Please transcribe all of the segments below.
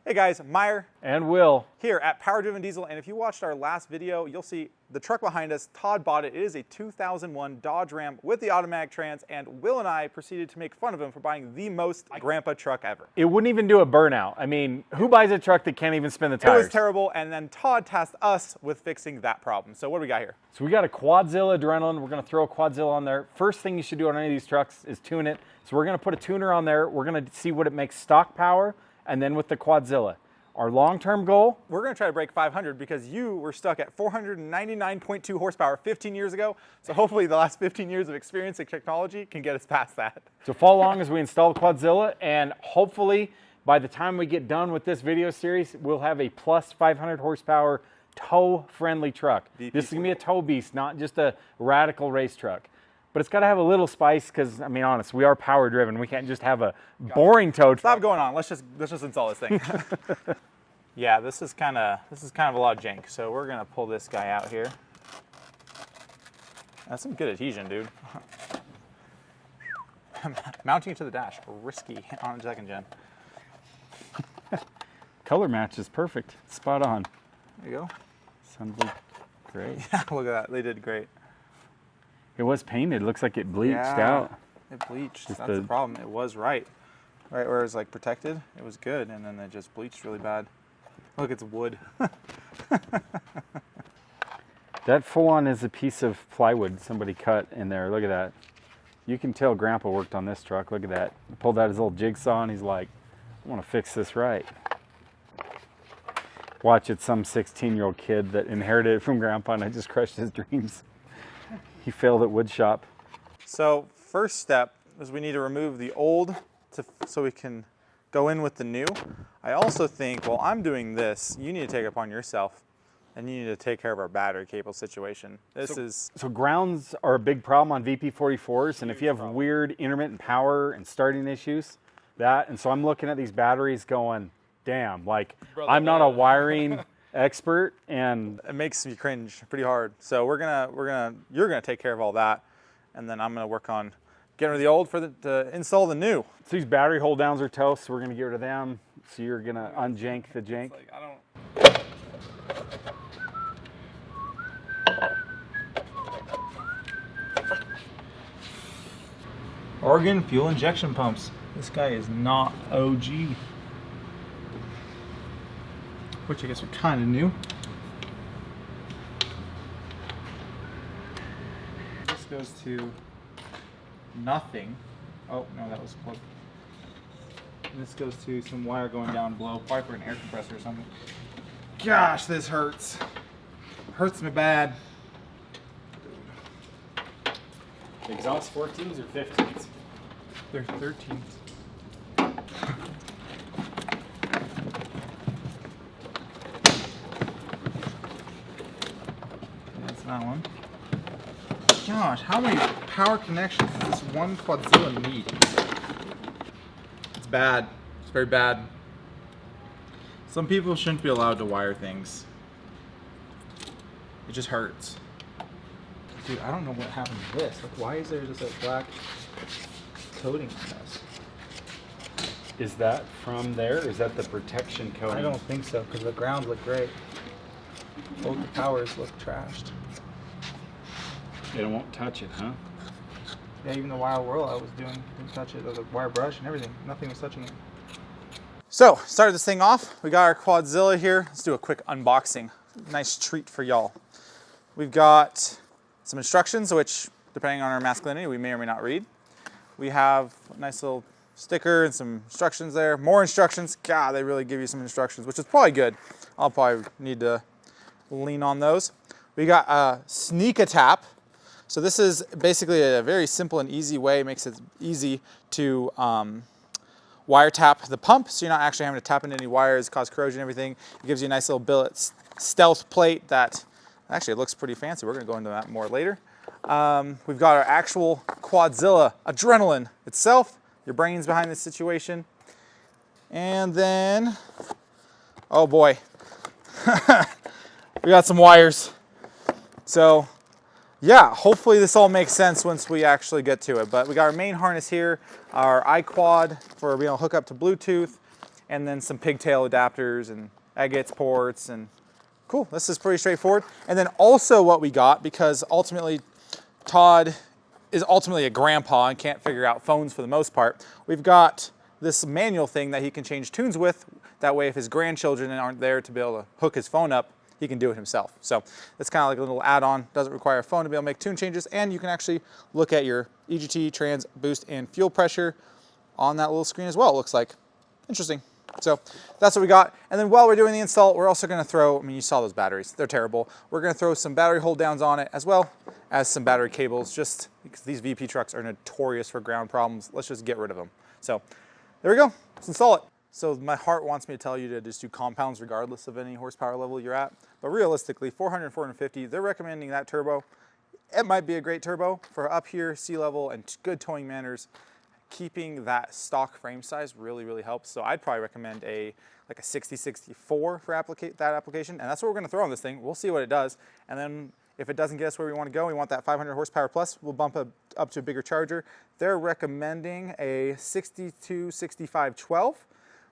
Hey guys, Meyer and Will here at Power Driven Diesel, and if you watched our last video, you'll see the truck behind us. Todd bought it. It is a 2001 Dodge Ram with the automatic trans, and Will and I proceeded to make fun of him for buying the most grandpa truck ever. It wouldn't even do a burnout. I mean, who buys a truck that can't even spin the tires? It was terrible, and then Todd tasked us with fixing that problem. So what do we got here? So we got a Quadzilla Adrenaline. We're going to throw a Quadzilla on there. First thing you should do on any of these trucks is tune it. So we're going to put a tuner on there. We're going to see what it makes stock power, and then with the Quadzilla. Our long-term goal? We're going to try to break 500 because you were stuck at 499.2 horsepower 15 years ago. So hopefully the last 15 years of experience and technology can get us past that. So follow along as we install the Quadzilla, and hopefully by the time we get done with this video series, we'll have a plus 500 horsepower tow-friendly truck. VP44. This is going to be a tow beast, not just a radical race truck. But it's got to have a little spice because, I mean, honest, we are power driven. We can't just have a boring tow truck. Stop going on. Let's just install this thing. Yeah, this is kind of a lot of jank. So we're gonna pull this guy out here. That's some good adhesion, dude. Mounting it to the dash, risky on a second gen. Color match is perfect. Spot on. There you go. Sounds great. Yeah, look at that. They did great. It was painted. It looks like it bleached out. It bleached. Just That's the problem. It was right where it was like protected. It was good, and then it just bleached really bad. Look, it's wood. That full-on is a piece of plywood somebody cut in there. Look at that. You can tell Grandpa worked on this truck. Look at that. He pulled out his little jigsaw, and he's like, I want to fix this right. Watch, it's some 16-year-old kid that inherited it from Grandpa, and I just crushed his dreams. He failed at wood shop. So first step is we need to remove the old so we can go in with the new. I also think while I'm doing this, you need to take it upon yourself and you need to take care of our battery cable situation. So grounds are a big problem on VP44s, and if you have weird intermittent power and starting issues, and so I'm looking at these batteries going, damn, like I'm not a wiring expert, and it makes me cringe pretty hard. So you're gonna take care of all that, and then I'm gonna work on getting rid of the old to install the new. So these battery hold downs are toast, so we're gonna get rid of them. So you're gonna unjank the jank. Like, I don't... Oregon fuel injection pumps. This guy is not OG. Which I guess are kind of new. This goes to nothing. Oh, no, that was plugged. And this goes to some wire going down below, probably for an air compressor or something. Gosh, this hurts. Hurts me bad. Exhaust 14s or 15s? They're 13s. That's that one. Gosh, how many power connections does this one Quadzilla need? It's bad. It's very bad. Some people shouldn't be allowed to wire things. It just hurts. Dude, I don't know what happened to this. Like, why is there just a black coating on this? Is that from there? Or is that the protection coating? I don't think so, because the grounds look great. Both the powers look trashed. It won't touch it, huh? Yeah, even the wire whirl I was doing didn't touch it. The wire brush and everything. Nothing was touching it. So, started this thing off. We got our Quadzilla here. Let's do a quick unboxing. Nice treat for y'all. We've got some instructions, which, depending on our masculinity, we may or may not read. We have a nice little sticker and some instructions there. More instructions. God, they really give you some instructions, which is probably good. I'll probably need to lean on those. We got a sneak a tap. So this is basically a very simple and easy way. It makes it easy to wire tap the pump, so you're not actually having to tap into any wires, cause corrosion, everything. It gives you a nice little billet stealth plate that actually looks pretty fancy. We're gonna go into that more later. We've got our actual Quadzilla Adrenaline itself, your brains behind this situation. And then, oh boy, we got some wires. So yeah, hopefully this all makes sense once we actually get to it. But we got our main harness here, our iQuad for being able to hook up to Bluetooth, and then some pigtail adapters and agates ports, and cool. This is pretty straightforward. And then also what we got, because ultimately Todd is ultimately a grandpa and can't figure out phones for the most part, we've got this manual thing that he can change tunes with. That way if his grandchildren aren't there to be able to hook his phone up, he can do it himself. So it's kind of like a little add-on. Doesn't require a phone to be able to make tune changes, and you can actually look at your EGT, trans, boost, and fuel pressure on that little screen as well, it looks like. Interesting. So that's what we got. And then while we're doing the install, we're also going to throw, I mean, you saw those batteries. They're terrible. We're going to throw some battery hold downs on it, as well as some battery cables, just because these VP trucks are notorious for ground problems. Let's just get rid of them. So there we go. Let's install it. So my heart wants me to tell you to just do compounds regardless of any horsepower level you're at. But realistically, 400, 450, they're recommending that turbo. It might be a great turbo for up here, sea level, and good towing manners. Keeping that stock frame size really, really helps. So I'd probably recommend like a 60-64 for that application. And that's what we're gonna throw on this thing. We'll see what it does. And then if it doesn't get us where we wanna go, we want that 500 horsepower plus, we'll bump up to a bigger charger. They're recommending a 62-65 12.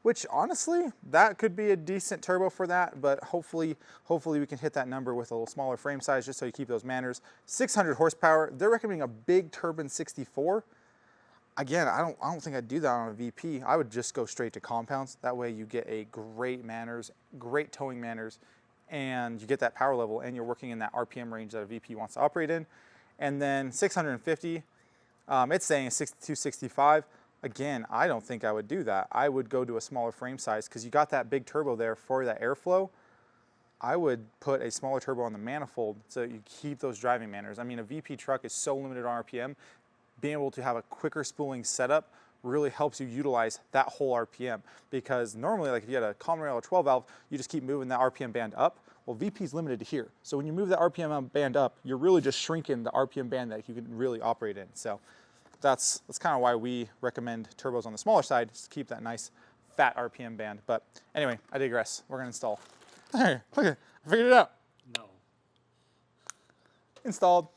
Which honestly, that could be a decent turbo for that, but hopefully we can hit that number with a little smaller frame size just so you keep those manners. 600 horsepower, they're recommending a big turbine 64. Again, I don't think I'd do that on a VP. I would just go straight to compounds. That way you get a great manners, great towing manners, and you get that power level, and you're working in that RPM range that a VP wants to operate in. And then 650, it's saying 62, 65. Again, I don't think I would do that. I would go to a smaller frame size because you got that big turbo there for that airflow. I would put a smaller turbo on the manifold so you keep those driving manners. I mean, a VP truck is so limited on RPM. Being able to have a quicker spooling setup really helps you utilize that whole RPM, because normally, like if you had a common rail or 12 valve, you just keep moving that RPM band up. Well, VP is limited to here. So when you move that RPM band up, you're really just shrinking the RPM band that you can really operate in. So that's kind of why we recommend turbos on the smaller side, just to keep that nice fat RPM band. But anyway, I digress. We're gonna install. Hey, look at, I figured it out. No. Installed.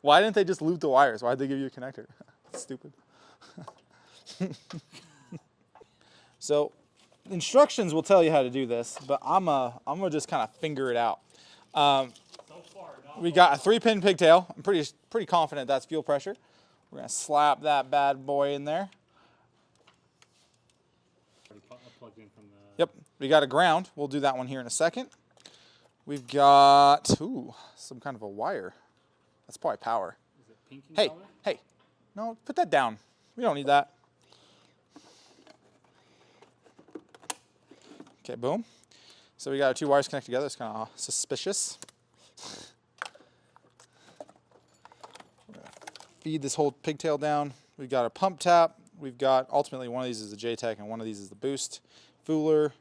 Why didn't they just loop the wires? Why did they give you a connector? Stupid. So instructions will tell you how to do this, but I'm gonna just kind of finger it out. We got a 3-pin pigtail. I'm pretty confident that's fuel pressure. We're gonna slap that bad boy in there. Plugged in from the... Yep, we got a ground. We'll do that one here in a second. We've got, some kind of a wire. That's probably power. Is it pink in Hey, color? hey, no, put that down. We don't need that. Okay, boom. So we got our 2 wires connected together. It's kind of suspicious. We're gonna feed this whole pigtail down. We've got a pump tap. We've got, ultimately, one of these is the JTEC and one of these is the boost fooler.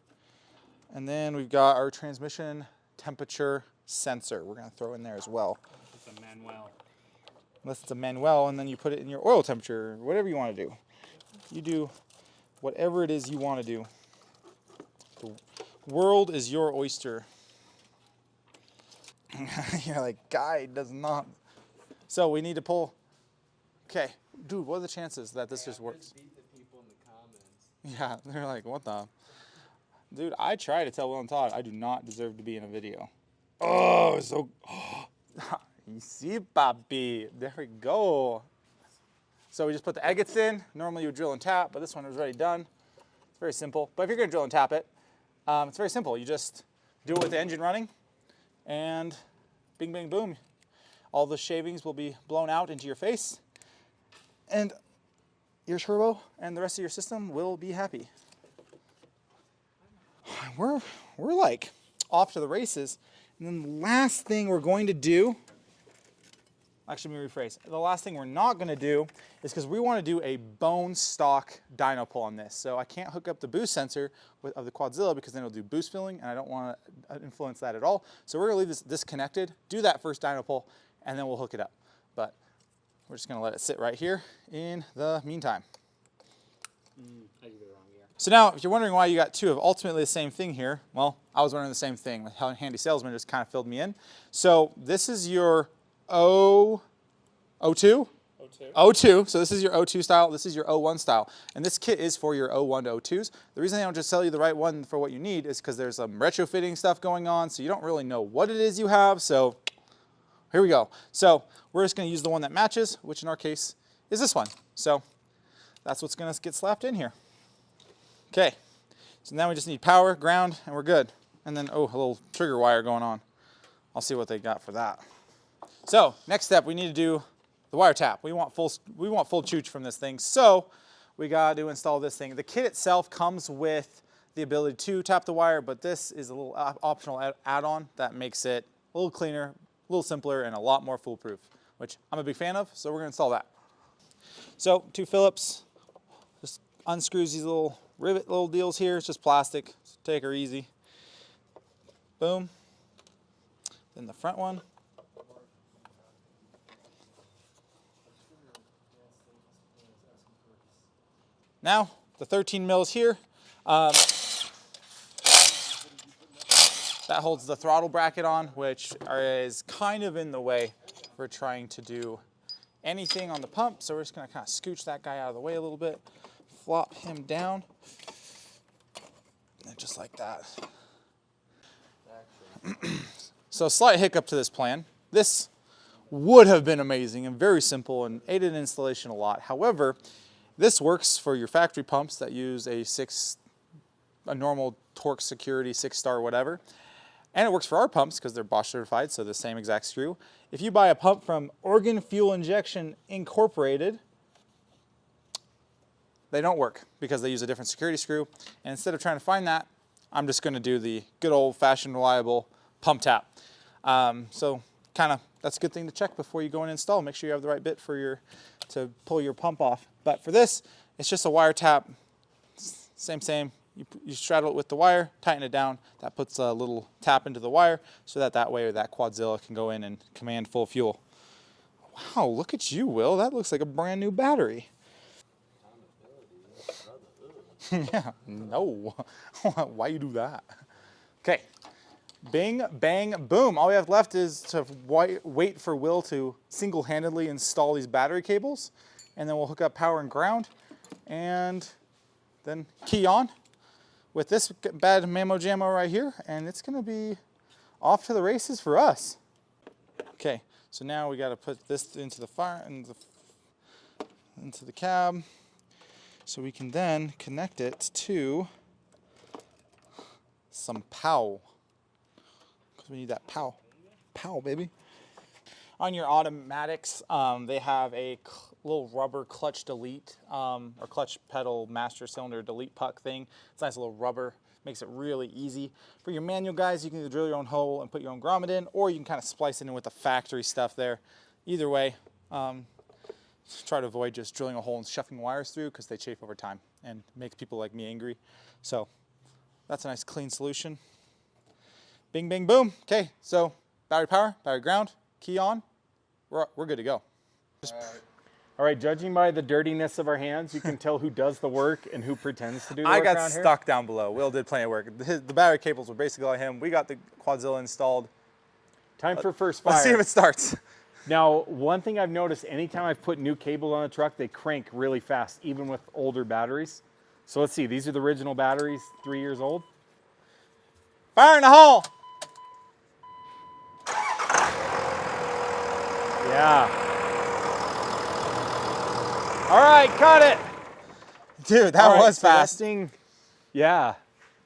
And then we've got our transmission temperature sensor. We're gonna throw in there as well. It's a Manuel. Unless it's a Manuel, and then you put it in your oil temperature, whatever you want to do. You do whatever it is you want to do. The world is your oyster. You're like, guy does not. So we need to pull. Okay, dude, what are the chances that this just works? Beat the people in the comments. Yeah, they're like, what the? Dude, I try to tell Will and Todd I do not deserve to be in a video. Oh, so. You see, papi. There we go. So we just put the agates in. Normally you would drill and tap, but this one was already done. It's very simple. But if you're going to drill and tap it, it's very simple. You just do it with the engine running, and bing, bing, boom. All the shavings will be blown out into your face, and your turbo and the rest of your system will be happy. We're like off to the races. And then the last thing we're going to do, actually, let me rephrase. The last thing we're not going to do is because we want to do a bone stock dyno pull on this. So I can't hook up the boost sensor of the Quadzilla because then it'll do boost filling, and I don't want to influence that at all. So we're going to leave this disconnected, do that first dyno pull, and then we'll hook it up. But we're just going to let it sit right here in the meantime. I did the wrong gear. So now, if you're wondering why you got 2 of ultimately the same thing here, well, I was wondering the same thing. The handy salesman just kind of filled me in. So this is your O2? O2. O2. So this is your O2 style. This is your O1 style. And this kit is for your O1 to O2s. The reason they don't just sell you the right one for what you need is because there's some retrofitting stuff going on. So you don't really know what it is you have. So here we go. So we're just going to use the one that matches, which in our case is this one. So that's what's going to get slapped in here. Okay. So now we just need power, ground, and we're good. And then, oh, a little trigger wire going on. I'll see what they got for that. So next step, we need to do the wire tap. We want full chooch from this thing. So we got to install this thing. The kit itself comes with the ability to tap the wire, but this is a little optional add-on that makes it a little cleaner, a little simpler, and a lot more foolproof, which I'm a big fan of, so we're gonna install that. So 2 Phillips, just unscrews these little rivet little deals here. It's just plastic, so take her easy. Boom. Then the front one. Now, the 13 mils here, that holds the throttle bracket on, which is kind of in the way for trying to do anything on the pump. So we're just gonna kind of scooch that guy out of the way a little bit, flop him down, and just like that. So slight hiccup to this plan. This would have been amazing and very simple and aided in installation a lot. However, this works for your factory pumps that use a normal torque security 6-star whatever. And it works for our pumps because they're Bosch certified, so the same exact screw. If you buy a pump from Organ Fuel Injection Incorporated, they don't work because they use a different security screw. And instead of trying to find that, I'm just going to do the good old-fashioned reliable pump tap. So that's a good thing to check before you go and install. Make sure you have the right bit for to pull your pump off. But for this, it's just a wire tap. Same. You straddle it with the wire, tighten it down. That puts a little tap into the wire so that way that Quadzilla can go in and command full fuel. Wow, look at you, Will. That looks like a brand new battery. Yeah, no. Why you do that? Okay. Bing, bang, boom. All we have left is to wait for Will to single-handedly install these battery cables, and then we'll hook up power and ground, and then key on with this bad mammo jammo right here, and it's gonna be off to the races for us. Okay, so now we gotta put this into the into the cab, so we can then connect it to some pow. We need that pow, baby. On your automatics, they have a little rubber clutch delete or clutch pedal master cylinder delete puck thing. It's a nice little rubber, makes it really easy. For your manual guys, you can either drill your own hole and put your own grommet in, or you can kind of splice it in with the factory stuff there. Either way, try to avoid just drilling a hole and shoving wires through because they chafe over time and make people like me angry. So that's a nice clean solution. Bing, bing, boom. Okay, so battery power, battery ground, key on. We're good to go. All right, judging by the dirtiness of our hands, you can tell who does the work and who pretends to do the work I got around here. stuck down below. Will did plenty of work. The battery cables were basically on him. We got the Quadzilla installed. Time for first fire. Let's see if it starts. Now, one thing I've noticed, anytime I've put new cable on a truck, they crank really fast, even with older batteries. So let's see, these are the original batteries, 3 years old. Fire in the hole! Yeah. All right, cut it. Dude, that was so fast. that thing, yeah.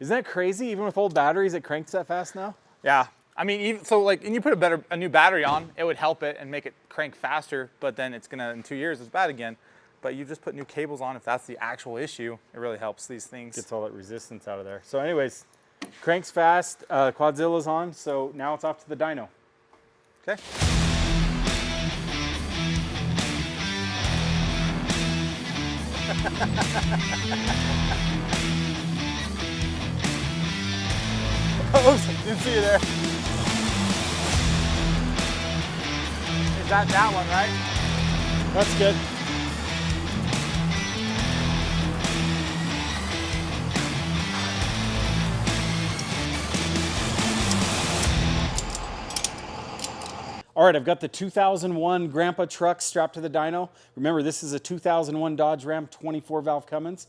Isn't that crazy? Even with old batteries, it cranks that fast now? Yeah. I mean, and you put a new battery on, it would help it and make it crank faster, but then it's gonna, in 2 years, it's bad again. But you just put new cables on, if that's the actual issue, it really helps these things. Gets all that resistance out of there. So anyways, cranks fast, Quadzilla's on, so now it's off to the dyno. Okay. Oops, didn't see you there. Is that one, right? That's good. All right, I've got the 2001 Grandpa truck strapped to the dyno. Remember, this is a 2001 Dodge Ram 24 valve Cummins.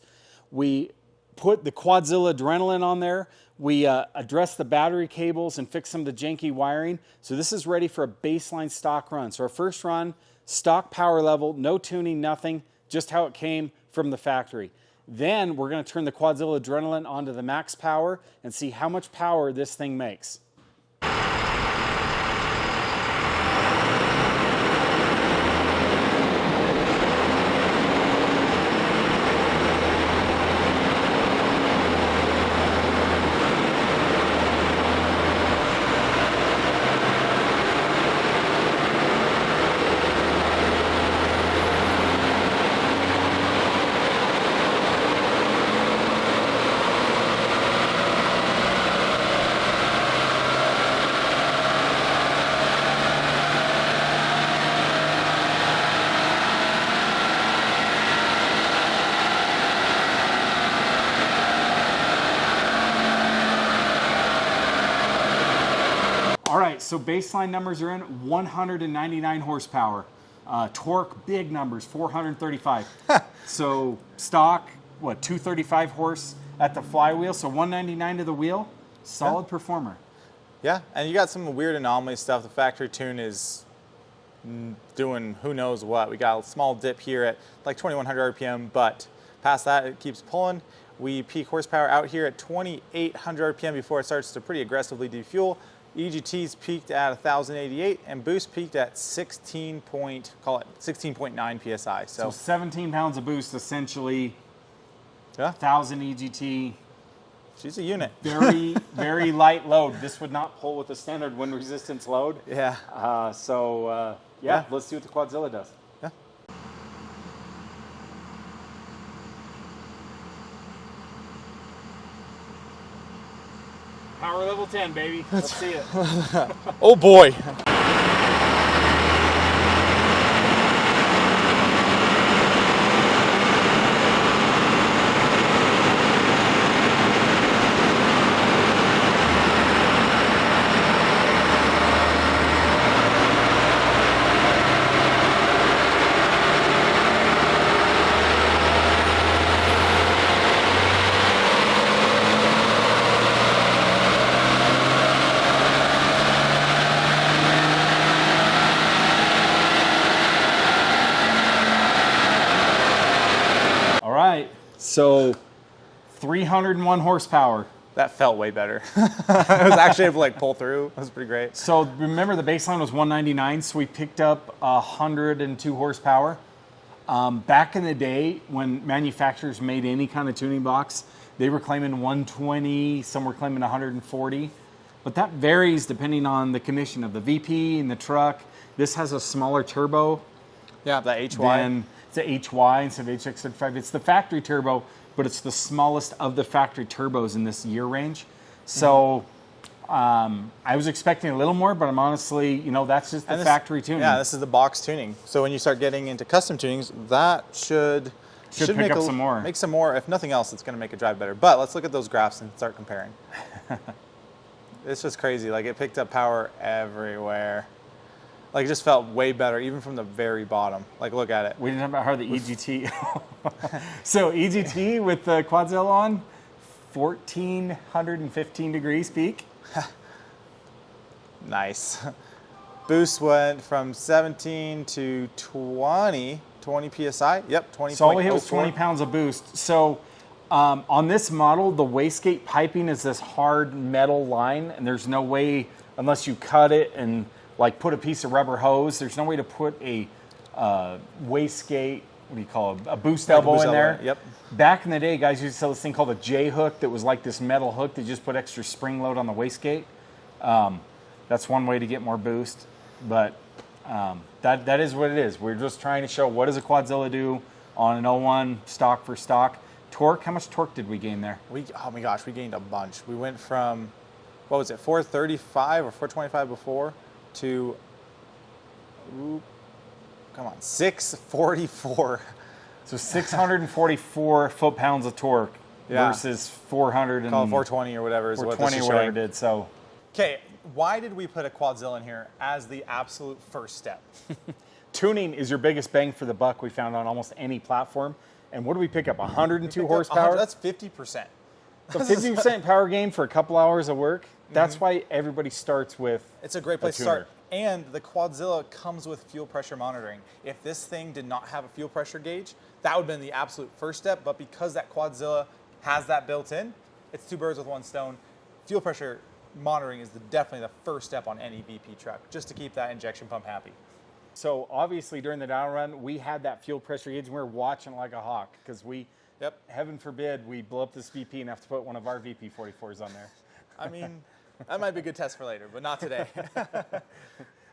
We put the Quadzilla Adrenaline on there. We addressed the battery cables and fixed some of the janky wiring. So this is ready for a baseline stock run. So our first run, stock power level, no tuning, nothing, just how it came from the factory. Then we're going to turn the Quadzilla Adrenaline onto the max power and see how much power this thing makes. All right, so baseline numbers are in 199 horsepower. Torque, big numbers, 435. So stock, what, 235 horse at the flywheel, so 199 to the wheel. Solid performer. Yeah, and you got some weird anomaly stuff. The factory tune is doing who knows what. We got a small dip here at like 2100 RPM, but past that it keeps pulling. We peak horsepower out here at 2800 RPM before it starts to pretty aggressively defuel. EGT's peaked at 1088 and boost peaked at 16.9 psi. So 17 pounds of boost essentially. Yeah, 1000 EGT. She's a unit. Very, very light load. This would not pull with a standard wind resistance load. Yeah. Yeah, let's see what the Quadzilla does. Yeah. Power level 10, baby. Let's see it. Oh boy. So 301 horsepower. That felt way better. I was actually able to like pull through. It was pretty great. So remember the baseline was 199, so we picked up 102 horsepower. Back in the day when manufacturers made any kind of tuning box, they were claiming 120, some were claiming 140. But that varies depending on the condition of the VP and the truck. This has a smaller turbo. Yeah, the HY. It's a HY instead of HX35. It's the factory turbo, but it's the smallest of the factory turbos in this year range. So I was expecting a little more, but I'm honestly, you know, that's just the factory tuning. Yeah, this is the box tuning. So when you start getting into custom tunings, that should pick up some more. Make some more. If nothing else, it's going to make it drive better. But let's look at those graphs and start comparing. It's just crazy. Like, it picked up power everywhere. Like, it just felt way better, even from the very bottom. Like, look at it. We didn't talk about how the EGT. So EGT with the Quadzilla on, 1415 degrees peak. Nice. Boost went from 17 to 20 PSI. Yep, 20. So all we hit was 20 pounds of boost. So on this model, the wastegate piping is this hard metal line, and there's no way, unless you cut it and like put a piece of rubber hose, there's no way to put a wastegate, what do you call it, a boost elbow in there. Yep. Back in the day, guys used to sell this thing called a J hook that was like this metal hook that just put extra spring load on the wastegate. That's one way to get more boost, but that is what it is. We're just trying to show what does a Quadzilla do on an 01 stock for stock. Torque, how much torque did we gain there? Oh my gosh, we gained a bunch. We went from, what was it, 435 or 425 before to, come on, 644. So 644 foot-pounds of torque versus 400 and 420 or whatever is what this is or whatever showing. it did. So Okay, why did we put a Quadzilla in here as the absolute first step? Tuning is your biggest bang for the buck we found on almost any platform. And what do we pick up? 102 Picked up horsepower? 100 That's 50%. So 50% power gain for a couple hours of work. That's why everybody starts with It's a great place to tuner. start. And the Quadzilla comes with fuel pressure monitoring. If this thing did not have a fuel pressure gauge, that would have been the absolute first step. But because that Quadzilla has that built in, it's two birds with one stone. Fuel pressure monitoring is definitely the first step on any VP truck, just to keep that injection pump happy. So obviously during the down run, we had that fuel pressure gauge and we were watching like a hawk because we, heaven forbid, we blow up this VP and have to put one of our VP44s on there. I mean, that might be a good test for later, but not today.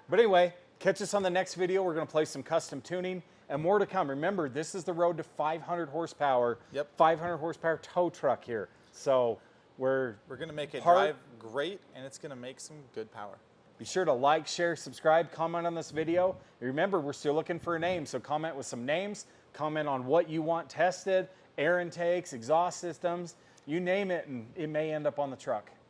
But anyway, catch us on the next video. We're going to play some custom tuning and more to come. Remember, this is the road to 500 horsepower, 500 horsepower tow truck here. So we're going to make it drive great, and it's going to make some good power. Be sure to like, share, subscribe, comment on this video. And remember, we're still looking for a name, so comment with some names. Comment on what you want tested, air intakes, exhaust systems, you name it, and it may end up on the truck.